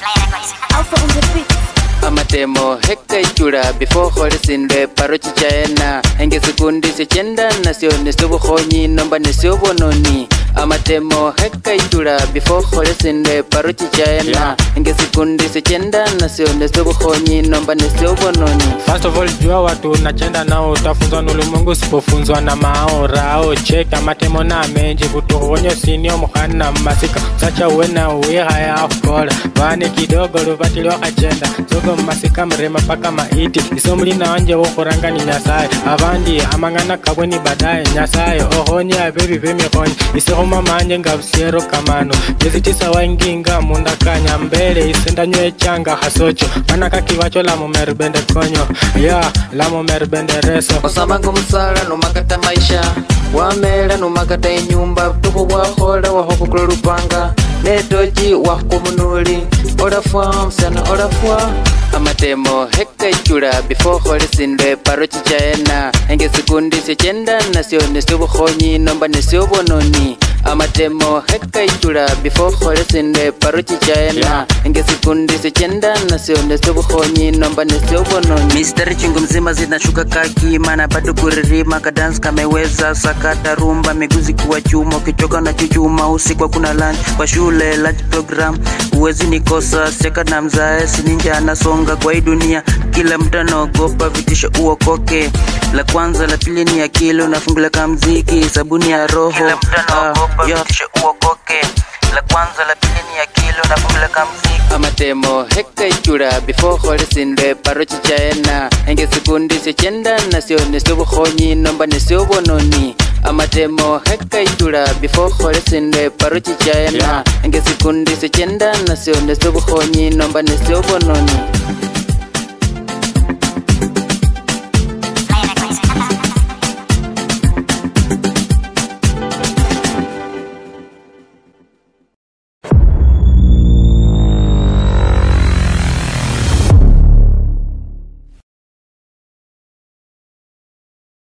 Alpha on the beat. Amatemo heka ichura before holisinde parochi chaena henge sekundi sechenda nasio nesubu khonyi nomba nesio bononi. Amatemo heka ichura before holisinde parochi chaena henge sekundi sechenda nasio nesubu khonyi nomba nesio bononi. First of all, jua watu nachenda nao utafunzwa nulimungu sipofunzwa na maorao. Check amatemo na menji kutuhonyo sinio mukhana masika sacha uwena uwiha ya afkola vane kidogo lupati lwa kachenda sogo masika mrema paka maiti isomuli na wanje wokuranga ni nyasaye abandi amangana kabweni badaye nyasaye ohoni abebi bemihonyi isihoma manje ngabusiero kamano jezitisa wainginga munda kanya mbele isenda nywe changa hasocho manaka kiwacho la mumerbende konyo ya la mumerbende reso osamangu musala numakata maisha wamela numakata inyumba tuko wahola wahokukula lupanga netoji wakumunuli olafwa msana olafwa. Amatemo heka ichura before holisinde parochi chaena henge sekundi sechenda nasio nesubu khonyi nomba nesio bononi. Amatemo heka ichura before holisinde parochi chaena henge sekundi sechenda nasio nesubu khonyi nomba nesio bononi. Mistari chungu mzima zinashuka kaki mana bado kuririma kadance kameweza sakata rumba miguzi kuwa chuma ukichoka na chuchuma usiku kuna lunch kwa shule lunch program uwezi nikosa seka na mzae sininja anasonga kwa hii dunia kila mtu anaogopa vitisho uokoke. La kwanza la pili ni akili unafungula kama mziki sabuni ya roho kila mtu anaogopa vitisho uokoke. La kwanza la pili ni akili unafungula kama mziki. Amatemo heka ichura before holisinde parochi chaena henge sekundi sechenda nasio nesubu khonyi nomba nesio bononi. Amatemo heka ichura before holisinde parochi chaena henge sekundi sechenda nasio nesubu khonyi nomba nesio bononi.